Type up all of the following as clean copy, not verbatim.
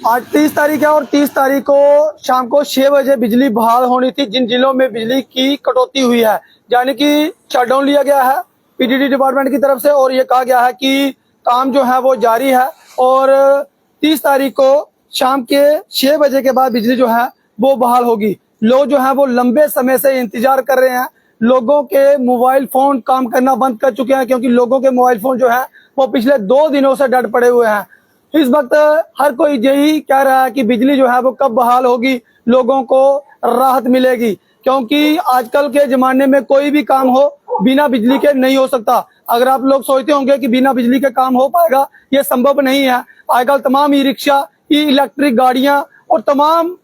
आज 30 तारीख है और 30 तारीख को शाम को 6 बजे बिजली बहाल होनी थी। जिन जिलों में बिजली की कटौती हुई है, यानी कि शटडाउन लिया गया है पीडीडी डिपार्टमेंट की तरफ से, और ये कहा गया है कि काम जो है वो जारी है और 30 तारीख को शाम के 6 बजे के बाद बिजली जो है वो बहाल होगी। लोग जो है वो लंबे समय से इंतजार कर रहे हैं। लोगों के मोबाइल फोन काम करना बंद कर चुके हैं, क्योंकि लोगों के मोबाइल फोन जो है वो पिछले 2 दिनों से डेड पड़े हुए हैं। इस वक्त हर कोई यही कह रहा है कि बिजली जो है वो कब बहाल होगी, लोगों को राहत मिलेगी, क्योंकि आजकल के जमाने में कोई भी काम हो बिना बिजली के नहीं हो सकता। अगर आप लोग सोचते होंगे कि बिना बिजली के काम हो पाएगा, ये संभव नहीं है। आजकल तमाम ई रिक्शा, ई इलेक्ट्रिक गाड़ियां और तमाम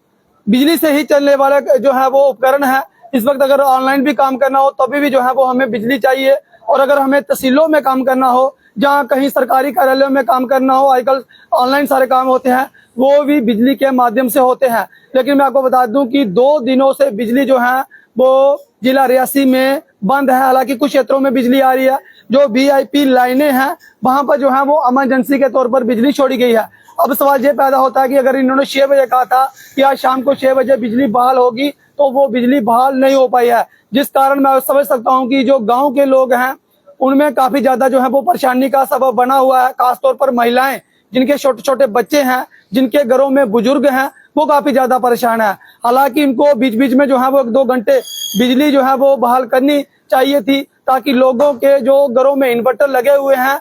बिजली से ही चलने वाले जो है वो उपकरण है। इस वक्त अगर ऑनलाइन भी काम करना हो तभी भी जो है वो हमें बिजली चाहिए, और अगर हमें तहसीलों में काम करना हो, जहाँ कहीं सरकारी कार्यालयों में काम करना हो, आजकल ऑनलाइन सारे काम होते हैं, वो भी बिजली के माध्यम से होते हैं। लेकिन मैं आपको बता दूं कि 2 दिनों से बिजली जो है वो जिला रियासी में बंद है। हालांकि कुछ क्षेत्रों में बिजली आ रही है। जो वीआईपी लाइनें हैं वहां पर जो है वो इमरजेंसी के तौर पर बिजली छोड़ी गई है। अब सवाल ये पैदा होता है कि अगर इन्होंने 6 बजे कहा था कि आज शाम को 6 बजे बिजली बहाल होगी, तो वो बिजली बहाल नहीं हो पाई है, जिस कारण मैं समझ सकता हूँ कि जो गाँव के लोग हैं उनमें काफी ज्यादा जो है वो परेशानी का सबब बना हुआ है। खासतौर पर महिलाएं, जिनके छोटे छोटे बच्चे हैं, जिनके घरों में बुजुर्ग हैं, वो काफी ज्यादा परेशान है। हालांकि इनको बीच बीच में जो है वो 1-2 घंटे बिजली जो है वो बहाल करनी चाहिए थी, ताकि लोगों के जो घरों में इन्वर्टर लगे हुए हैं,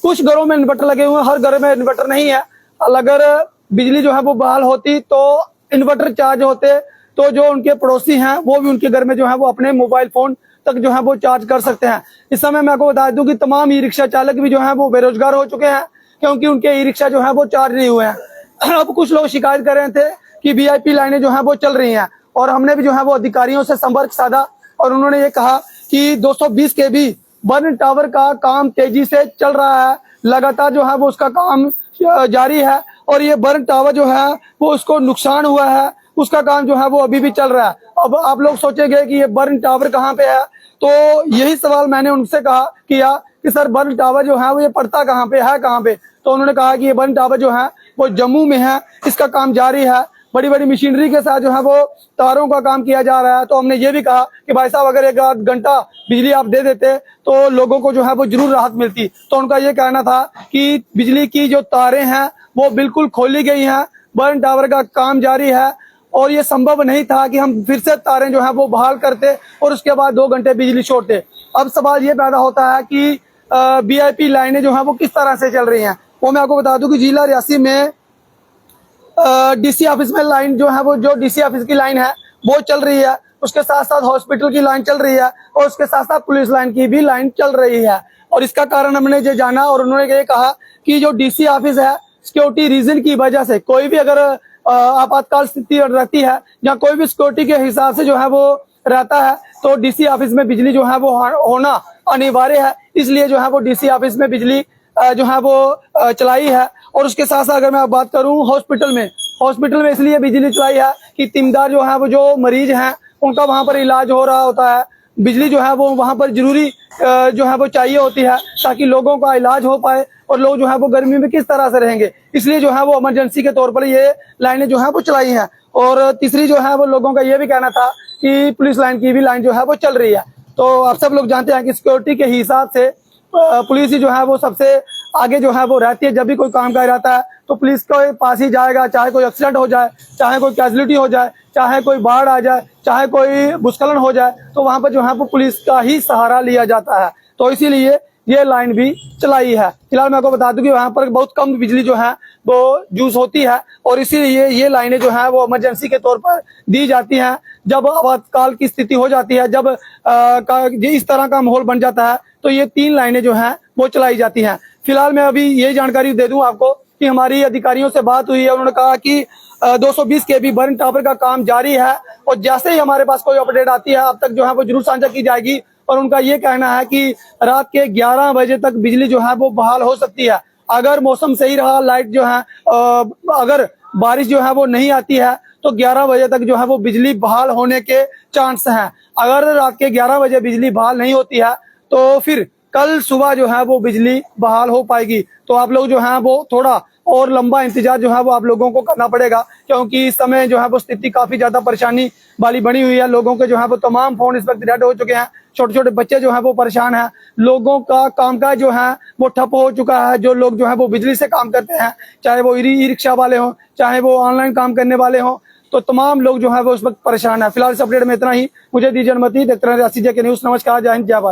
कुछ घरों में इन्वर्टर लगे हुए हैं, हर घर में इन्वर्टर नहीं है। अगर बिजली जो है वो बहाल होती तो इन्वर्टर चार्ज होते, तो जो उनके पड़ोसी हैं वो भी उनके घर में जो है वो अपने मोबाइल फोन तक जो है वो चार्ज कर सकते हैं। इस समय मैं आपको बता दूं कि तमाम ई रिक्शा चालक भी जो है वो बेरोजगार हो चुके हैं, क्योंकि उनके ई रिक्शा जो है वो चार्ज नहीं हुए हैं। अब कुछ लोग शिकायत कर रहे थे कि वीआईपी लाइनें जो है वो चल रही हैं, और हमने भी जो है वो अधिकारियों से संपर्क साधा, और उन्होंने ये कहा कि 220 केवी बर्न टावर का काम तेजी से चल रहा है, लगातार जो है वो उसका काम जारी है, और ये बर्न टावर जो है वो उसको नुकसान हुआ है, उसका काम जो है वो अभी भी चल रहा है। अब आप लोग सोचेंगे कि ये बर्न टावर कहाँ पे है, तो यही सवाल मैंने उनसे किया कि सर बर्न टावर जो है वो ये पड़ता कहाँ पे है, कहाँ पे? तो उन्होंने कहा कि ये बर्न टावर जो है वो जम्मू में है, इसका काम जारी है, बड़ी बड़ी मशीनरी के साथ जो है वो तारों का काम किया जा रहा है। तो हमने ये भी कहा कि भाई साहब अगर 1 घंटा बिजली आप दे देते तो लोगों को जो है वो जरूर राहत मिलती। तो उनका ये कहना था कि बिजली की जो तारें हैं वो बिल्कुल खोली गई हैं, बर्न टावर का काम जारी है, और ये संभव नहीं था कि हम फिर से तारें जो है वो बहाल करते और उसके बाद 2 घंटे बिजली छोड़ते। अब सवाल ये पैदा होता है कि वीआईपी लाइनें जो है वो किस तरह से चल रही हैं। वो मैं आपको बता दूं कि जिला रियासी में डीसी ऑफिस में लाइन जो है वो, जो डीसी ऑफिस की लाइन है वो चल रही है, उसके साथ साथ हॉस्पिटल की लाइन चल रही है, और उसके साथ साथ पुलिस लाइन की भी लाइन चल रही है। और इसका कारण हमने ये जाना, और उन्होंने ये कहा कि जो डीसी ऑफिस है, सिक्योरिटी रीजन की वजह से कोई भी अगर आपातकाल स्थिति रहती है या कोई भी सिक्योरिटी के हिसाब से जो है वो रहता है, तो डीसी ऑफिस में बिजली जो है वो होना अनिवार्य है। इसलिए जो है वो डीसी ऑफिस में बिजली जो है वो चलाई है। और उसके साथ साथ अगर मैं बात करूं हॉस्पिटल में इसलिए बिजली चलाई है कि तीमदार जो है वो जो मरीज हैं उनका वहां पर इलाज हो रहा होता है, बिजली जो है वो वहां पर जरूरी जो है वो चाहिए होती है, ताकि लोगों का इलाज हो पाए, और लोग जो है वो गर्मी में किस तरह से रहेंगे, इसलिए जो है वो इमरजेंसी के तौर पर ये लाइनें जो है वो चलाई हैं। और तीसरी जो है वो लोगों का ये भी कहना था कि पुलिस लाइन की भी लाइन जो है वो चल रही है। तो आप सब लोग जानते हैं कि सिक्योरिटी के हिसाब से पुलिस ही जो है वो सबसे आगे जो है वो रहती है। जब भी कोई काम कर रहता है तो पुलिस के पास ही जाएगा, चाहे कोई एक्सीडेंट हो जाए, चाहे कोई कैजुअलिटी हो जाए, चाहे कोई बाढ़ आ जाए, चाहे कोई भूस्खलन हो जाए, तो वहां पर जो है वो पुलिस का ही सहारा लिया जाता है। तो इसीलिए ये लाइन भी चलाई है। फिलहाल मैं आपको बता दूं कि वहां पर बहुत कम बिजली जो है वो यूज होती है, और इसीलिए ये लाइनें जो है वो इमरजेंसी के तौर पर दी जाती हैं। जब आपातकाल की स्थिति हो जाती है, जब इस तरह का माहौल बन जाता है, तो ये 3 लाइनें जो हैं वो चलाई जाती हैं। फिलहाल मैं अभी ये जानकारी दे दूं आपको कि हमारी अधिकारियों से बात हुई है, उन्होंने कहा कि 220 केवी बर्न टावर का काम जारी है, और जैसे ही हमारे पास कोई अपडेट आती है अब तक जो है वो जरूर साझा की जाएगी। और उनका ये कहना है कि रात के 11 बजे तक बिजली जो है वो बहाल हो सकती है। अगर मौसम सही रहा, लाइट जो है अगर बारिश जो है वो नहीं आती है, तो 11 बजे तक जो है वो बिजली बहाल होने के चांस हैं। अगर रात के 11 बजे बिजली बहाल नहीं होती है तो फिर कल सुबह जो है वो बिजली बहाल हो पाएगी। तो आप लोग जो है वो थोड़ा और लंबा इंतजार जो है वो आप लोगों को करना पड़ेगा, क्योंकि इस समय जो है वो स्थिति काफी ज्यादा परेशानी वाली बनी हुई है। लोगों के जो है वो तमाम फोन इस वक्त डेड हो चुके हैं, छोटे छोटे बच्चे जो है वो परेशान हैं, लोगों का कामकाज जो है वो ठप हो चुका है। जो लोग जो है वो बिजली से काम करते हैं, चाहे वो ई रिक्शा वाले हों, चाहे वो ऑनलाइन काम करने वाले हों, तो तमाम लोग जो है वो उस वक्त परेशान है। फिलहाल इस अपडेट में इतना ही। मुझे दीजिए अनुमति। देखते रहें रियासी के न्यूज़। नमस्कार, जय हिंद, जय भारत।